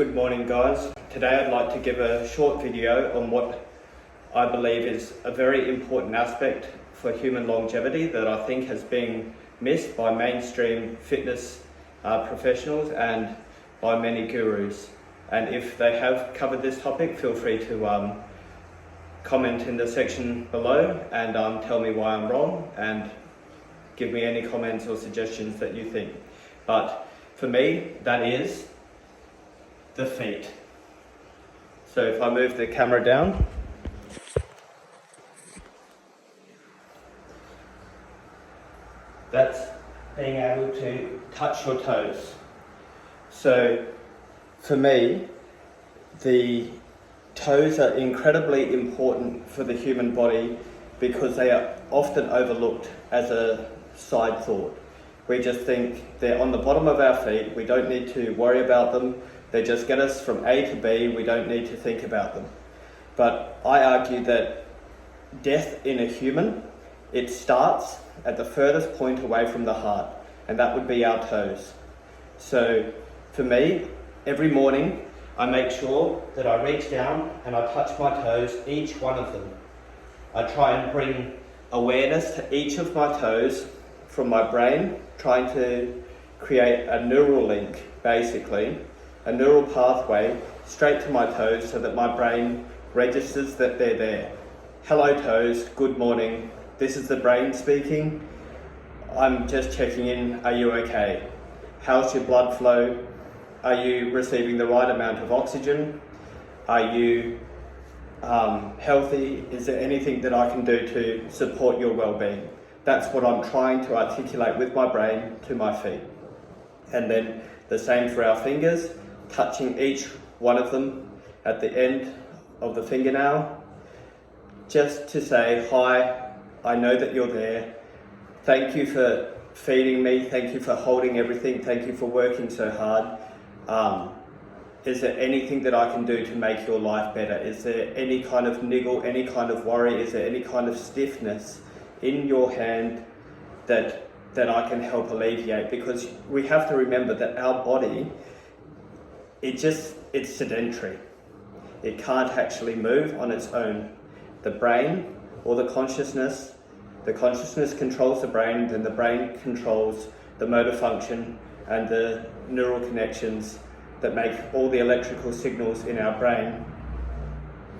Good morning, guys. Today I'd like to give a short video on what I believe is a very important aspect for human longevity that I think has been missed by mainstream fitness professionals and by many gurus. And if they have covered this topic, feel free to comment in the section below and tell me why I'm wrong and give me any comments or suggestions that you think. But for me, that is the feet. So if I move the camera down, that's being able to touch your toes. So for me, the toes are incredibly important for the human body because they are often overlooked as a side thought. We just think they're on the bottom of our feet, we don't need to worry about them, they just get us from A to B, we don't need to think about them. But I argue that death in a human, it starts at the furthest point away from the heart, and that would be our toes. So for me, every morning I make sure that I reach down and I touch my toes, each one of them. I try and bring awareness to each of my toes from my brain, trying to create a neural link, basically, a neural pathway straight to my toes so that my brain registers that they're there. Hello toes, good morning. This is the brain speaking. I'm just checking in, are you okay? How's your blood flow? Are you receiving the right amount of oxygen? Are you healthy? Is there anything that I can do to support your well-being? That's what I'm trying to articulate with my brain to my feet. And then the same for our fingers, touching each one of them at the end of the fingernail, just to say, hi, I know that you're there. Thank you for feeding me. Thank you for holding everything. Thank you for working so hard. Is there anything that I can do to make your life better? Is there any kind of niggle, any kind of worry? Is there any kind of stiffness in your hand that I can help alleviate? Because we have to remember that our body, it's sedentary. It can't actually move on its own. The brain or the consciousness controls the brain, then the brain controls the motor function and the neural connections that make all the electrical signals in our brain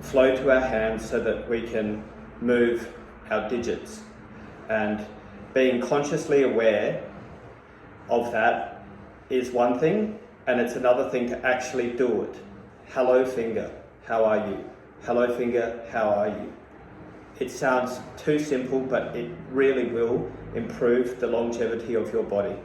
flow to our hands so that we can move our digits. And being consciously aware of that is one thing, and it's another thing to actually do it. Hello finger, how are you? Hello finger, how are you? It sounds too simple, but it really will improve the longevity of your body.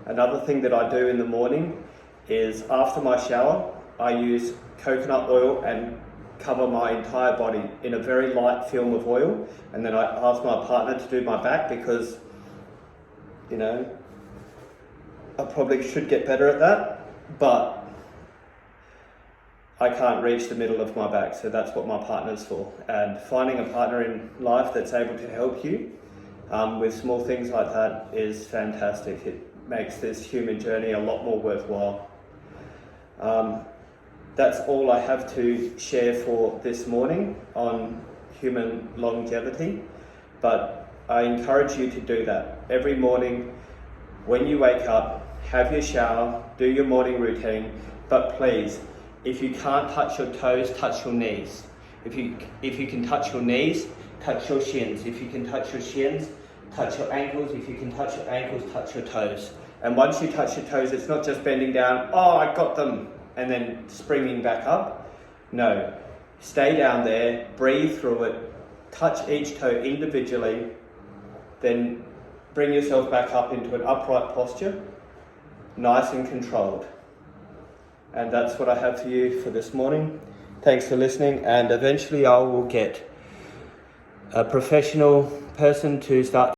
Another thing that I do in the morning is after my shower, I use coconut oil and cover my entire body in a very light film of oil, and then I ask my partner to do my back because, you know, I probably should get better at that, but I can't reach the middle of my back, so that's what my partner's for. And finding a partner in life that's able to help you with small things like that is fantastic. It makes this human journey a lot more worthwhile. That's all I have to share for this morning on human longevity, but I encourage you to do that. Every morning when you wake up, have your shower, do your morning routine, but please, if you can't touch your toes, touch your knees. If you can touch your knees, touch your shins. If you can touch your shins, touch your ankles. If you can touch your ankles, touch your toes. And once you touch your toes, it's not just bending down, oh, I got them, and then springing back up. No, stay down there, breathe through it, touch each toe individually, then bring yourself back up into an upright posture, nice and controlled. And that's what I have for you for this morning. Thanks for listening, and eventually I will get a professional person to start